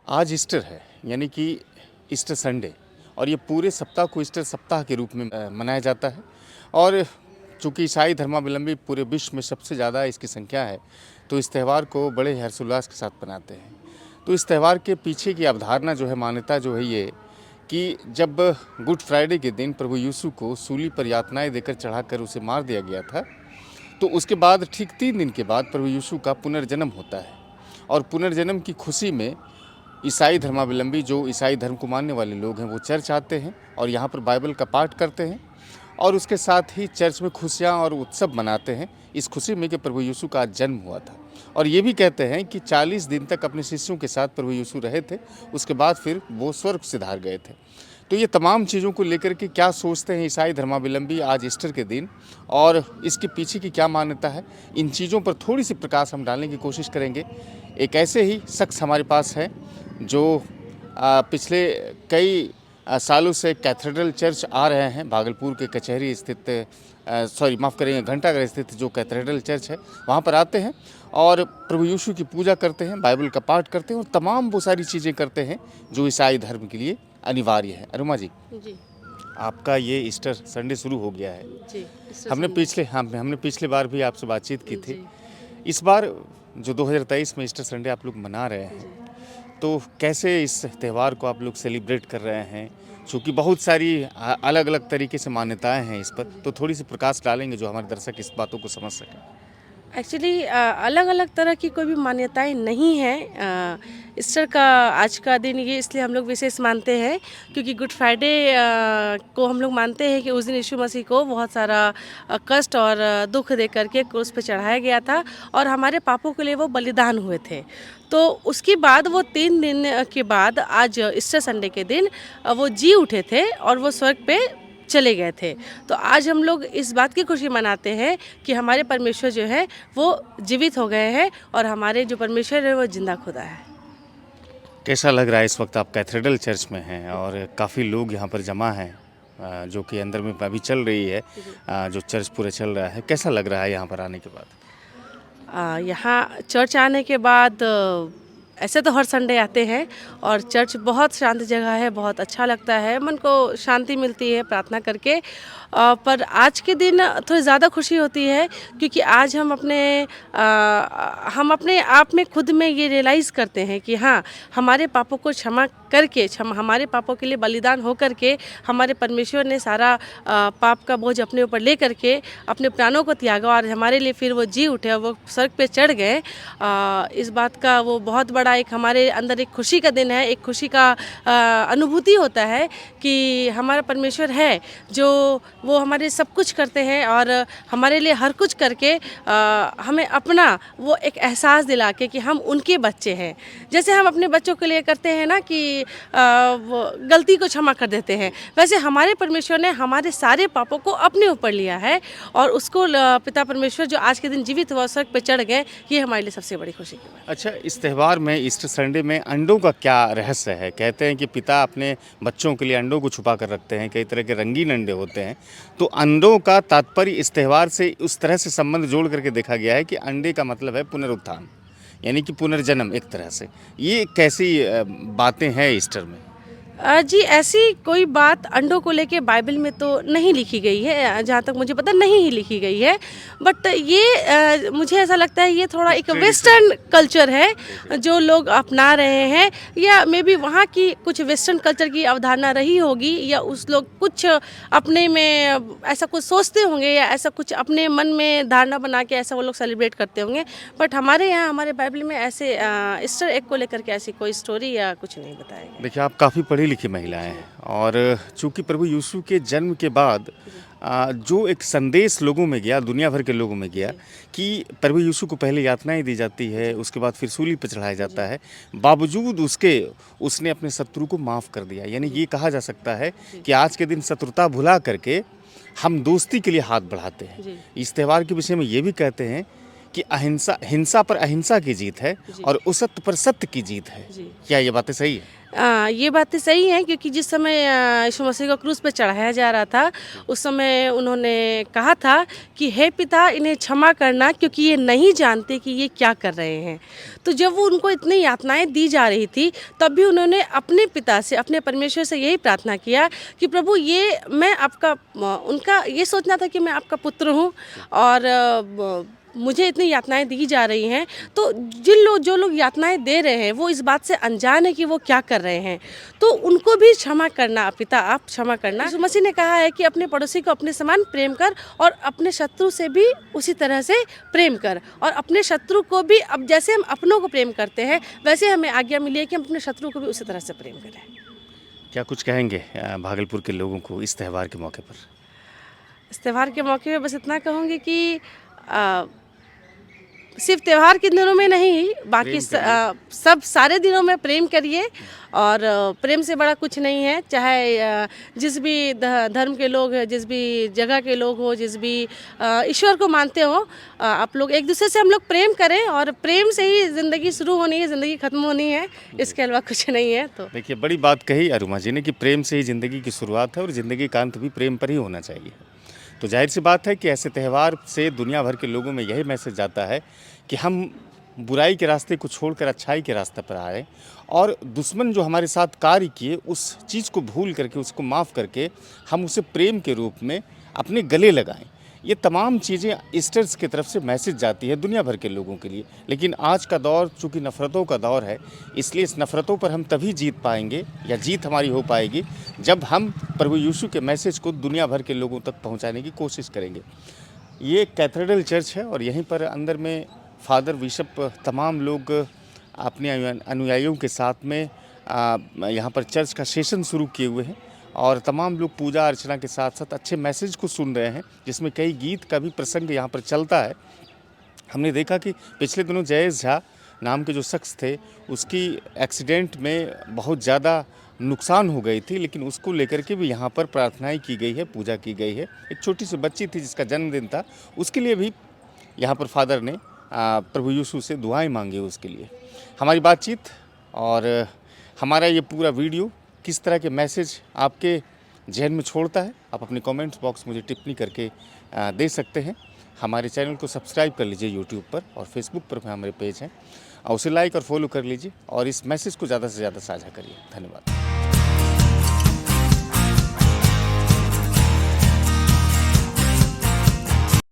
आज ईस्टर है, यानी कि ईस्टर संडे, और ये पूरे सप्ताह को ईस्टर सप्ताह के रूप में मनाया जाता है। और चूँकि ईसाई धर्मावलंबी पूरे विश्व में सबसे ज़्यादा इसकी संख्या है, तो इस त्यौहार को बड़े हर्षोल्लास के साथ मनाते हैं। तो इस त्यौहार के पीछे की अवधारणा जो है, मान्यता जो है ये, कि जब गुड फ्राइडे के दिन प्रभु यीशु को सूली पर यातनाएँ देकर चढ़ाकर उसे मार दिया गया था, तो उसके बाद ठीक 3 दिन के बाद प्रभु यीशु का पुनर्जन्म होता है। और पुनर्जन्म की खुशी में ईसाई धर्मावलंबी, जो ईसाई धर्म को मानने वाले लोग हैं, वो चर्च आते हैं और यहाँ पर बाइबल का पाठ करते हैं, और उसके साथ ही चर्च में खुशियाँ और उत्सव मनाते हैं, इस खुशी में कि प्रभु यीशु का आज जन्म हुआ था। और ये भी कहते हैं कि 40 दिन तक अपने शिष्यों के साथ प्रभु यीशु रहे थे, उसके बाद फिर वो स्वर्ग सिधार गए थे। तो ये तमाम चीज़ों को लेकर के क्या सोचते हैं ईसाई धर्मावलंबी आज ईस्टर के दिन, और इसके पीछे की क्या मान्यता है, इन चीज़ों पर थोड़ी सी प्रकाश हम डालने की कोशिश करेंगे। एक ऐसे ही शख्स हमारे पास है जो पिछले कई सालों से कैथेड्रल चर्च आ रहे हैं। भागलपुर के कचहरी स्थित माफ़ करेंगे, घंटाघर स्थित जो कैथेड्रल चर्च है, वहाँ पर आते हैं और प्रभु यीशु की पूजा करते हैं, बाइबल का पाठ करते हैं और तमाम वो सारी चीज़ें करते हैं जो ईसाई धर्म के लिए अनिवार्य है। अरुमा जी, आपका ये ईस्टर संडे शुरू हो गया है जी। हमने पिछले बार भी आपसे बातचीत की थी। इस बार जो 2023 में ईस्टर संडे आप लोग मना रहे हैं, तो कैसे इस त्यौहार को आप लोग सेलिब्रेट कर रहे हैं? चूँकि बहुत सारी अलग अलग तरीके से मान्यताएं हैं इस पर, तो थोड़ी सी प्रकाश डालेंगे जो हमारे दर्शक इस बातों को समझ सकें। एक्चुअली अलग अलग तरह की कोई भी मान्यताएं नहीं हैं। ईस्टर का आज का दिन ये इसलिए हम लोग विशेष मानते हैं क्योंकि गुड फ्राइडे को हम लोग मानते हैं कि उस दिन यीशु मसीह को बहुत सारा कष्ट और दुख दे करके क्रूस पे चढ़ाया गया था और हमारे पापों के लिए वो बलिदान हुए थे। तो उसके बाद वो 3 दिन के बाद आज ईस्टर संडे के दिन वो जी उठे थे और वो स्वर्ग पे चले गए थे। तो आज हम लोग इस बात की खुशी मनाते हैं कि हमारे परमेश्वर जो है वो जीवित हो गए हैं और हमारे जो परमेश्वर है वो जिंदा खुदा है। कैसा लग रहा है इस वक्त आप कैथेड्रल चर्च में हैं और काफ़ी लोग यहाँ पर जमा हैं, जो कि अंदर में अभी चल रही है, जो चर्च पूरा चल रहा है, कैसा लग रहा है यहाँ पर आने के बाद? यहाँ चर्च आने के बाद ऐसे तो हर संडे आते हैं और चर्च बहुत शांत जगह है, बहुत अच्छा लगता है, मन को शांति मिलती है प्रार्थना करके। पर आज के दिन थोड़ी ज़्यादा खुशी होती है क्योंकि आज हम अपने आप में खुद में ये रियलाइज़ करते हैं कि हाँ, हमारे पापों को क्षमा करके, हमारे पापों के लिए बलिदान हो करके हमारे परमेश्वर ने सारा पाप का बोझ अपने ऊपर ले करके अपने प्राणों को त्यागा और हमारे लिए फिर वो जी उठे और वो स्वर्ग पे चढ़ गए। इस बात का वो बहुत बड़ा एक हमारे अंदर एक खुशी का दिन है, एक खुशी का अनुभूति होता है कि हमारा परमेश्वर है जो वो हमारे सब कुछ करते हैं और हमारे लिए हर कुछ करके हमें अपना वो एक एहसास दिला के कि हम उनके बच्चे हैं। जैसे हम अपने बच्चों के लिए करते हैं ना कि वो गलती को क्षमा कर देते हैं, वैसे हमारे परमेश्वर ने हमारे सारे पापों को अपने ऊपर लिया है और उसको पिता परमेश्वर जो आज के दिन जीवित हुआ स्वर्ग पे चढ़ गए, ये हमारे लिए सबसे बड़ी खुशी की बात। अच्छा, इस त्यौहार में ईस्टर संडे में अंडों का क्या रहस्य है? कहते हैं कि पिता अपने बच्चों के लिए अंडों को छुपा कर रखते हैं, कई तरह के रंगीन अंडे होते हैं, तो अंडों का तात्पर्य इस त्यौहार से उस तरह से संबंध जोड़ करके देखा गया है कि अंडे का मतलब है पुनरुत्थान, यानी कि पुनर्जन्म एक तरह से। ये कैसी बातें हैं ईस्टर में? जी, ऐसी कोई बात अंडों को लेके बाइबल में तो नहीं लिखी गई है, जहाँ तक मुझे पता नहीं ही लिखी गई है। बट ये मुझे ऐसा लगता है ये थोड़ा एक वेस्टर्न कल्चर है जो लोग अपना रहे हैं, या मे बी वहाँ की कुछ वेस्टर्न कल्चर की अवधारणा रही होगी, या उस लोग कुछ अपने में ऐसा कुछ सोचते होंगे या ऐसा कुछ अपने मन में धारणा बना के ऐसा वो लोग सेलिब्रेट करते होंगे। बट हमारे यहाँ हमारे बाइबल में ऐसे ईस्टर एग को लेकर के ऐसी कोई स्टोरी या कुछ नहीं बताया गया। देखिए, आप काफ़ी पढ़ी लिखी महिलाएं हैं और चूंकि प्रभु यीशु के जन्म के बाद जो एक संदेश लोगों में गया, दुनिया भर के लोगों में गया, कि प्रभु यीशु को पहले यातनाएं दी जाती है, उसके बाद फिर सूली पर चढ़ाया जाता है, बावजूद उसके उसने अपने शत्रु को माफ़ कर दिया। यानी ये कहा जा सकता है कि आज के दिन शत्रुता भुला करके हम दोस्ती के लिए हाथ बढ़ाते हैं। इस त्यौहार के विषय में ये भी कहते हैं कि अहिंसा हिंसा पर अहिंसा की जीत है जी। और उसत्य पर सत्य की जीत है। जी। क्या ये बातें सही है? ये बातें सही हैं, क्योंकि जिस समय यीशु मसीह को क्रूस पे चढ़ाया जा रहा था, उस समय उन्होंने कहा था कि हे पिता, इन्हें क्षमा करना, क्योंकि ये नहीं जानते कि ये क्या कर रहे हैं। तो जब वो उनको इतनी यातनाएं दी जा रही थी, तब भी उन्होंने अपने पिता से, अपने परमेश्वर से यही प्रार्थना किया कि प्रभु, ये मैं आपका उनका ये सोचना था कि मैं आपका पुत्र हूँ और मुझे इतनी यातनाएं दी जा रही हैं, तो जो लोग यातनाएं दे रहे हैं वो इस बात से अनजान है कि वो क्या कर रहे हैं, तो उनको भी क्षमा करना। पिता, आप क्षमा करना। यीशु मसीह ने कहा है कि अपने पड़ोसी को अपने समान प्रेम कर और अपने शत्रु से भी उसी तरह से प्रेम कर, और अपने शत्रु को भी, अब जैसे हम अपनों को प्रेम करते हैं वैसे हमें आज्ञा मिली है कि हम अपने शत्रु को भी उसी तरह से प्रेम करें। क्या कुछ कहेंगे भागलपुर के लोगों को इस त्यौहार के मौके पर? इस त्यौहार के मौके पे बस इतना कहूँगी कि सिर्फ त्यौहार के दिनों में नहीं, बाकी सब सारे दिनों में प्रेम करिए, और प्रेम से बड़ा कुछ नहीं है। चाहे जिस भी धर्म के लोग हैं, जिस भी जगह के लोग हो, जिस भी ईश्वर को मानते हो, आप लोग एक दूसरे से हम लोग प्रेम करें, और प्रेम से ही ज़िंदगी शुरू होनी है, ज़िंदगी ख़त्म होनी है, इसके अलावा कुछ नहीं है। तो देखिए, बड़ी बात कही अरुमा जी ने कि प्रेम से ही ज़िंदगी की शुरुआत है और ज़िंदगी का अंत भी प्रेम पर ही होना चाहिए। तो जाहिर सी बात है कि ऐसे त्यौहार से दुनिया भर के लोगों में यही मैसेज जाता है कि हम बुराई के रास्ते को छोड़कर अच्छाई के रास्ते पर आए, और दुश्मन जो हमारे साथ कार्य किए उस चीज़ को भूल करके, उसको माफ़ करके हम उसे प्रेम के रूप में अपने गले लगाएं। ये तमाम चीज़ें ईस्टर्स की तरफ से मैसेज जाती है दुनिया भर के लोगों के लिए। लेकिन आज का दौर चूँकि नफ़रतों का दौर है, इसलिए इस नफ़रतों पर हम तभी जीत पाएंगे, या जीत हमारी हो पाएगी, जब हम प्रभु यीशु के मैसेज को दुनिया भर के लोगों तक पहुंचाने की कोशिश करेंगे। ये कैथेड्रल चर्च है और यहीं पर अंदर में फादर बिशप तमाम लोग अपने अनुयायियों के साथ में यहाँ पर चर्च का सेशन शुरू किए हुए हैं, और तमाम लोग पूजा अर्चना के साथ साथ अच्छे मैसेज को सुन रहे हैं, जिसमें कई गीत का भी प्रसंग यहाँ पर चलता है। हमने देखा कि पिछले दिनों जयेश झा नाम के जो शख्स थे, उसकी एक्सीडेंट में बहुत ज़्यादा नुकसान हो गई थी, लेकिन उसको लेकर के भी यहाँ पर प्रार्थनाएं की गई है, पूजा की गई है। एक छोटी सी बच्ची थी जिसका जन्मदिन था, उसके लिए भी यहाँ पर फादर ने प्रभु यीशु से दुआएं मांगी उसके लिए। हमारी बातचीत और हमारा ये पूरा वीडियो किस तरह के मैसेज आपके जहन में छोड़ता है, आप अपने कमेंट्स बॉक्स मुझे टिप्पणी करके दे सकते हैं। हमारे चैनल को सब्सक्राइब कर लीजिए यूट्यूब पर, और फेसबुक पर हमारे पेज हैं, और उसे लाइक और फॉलो कर लीजिए, और इस मैसेज को ज़्यादा से ज़्यादा साझा करिए। धन्यवाद।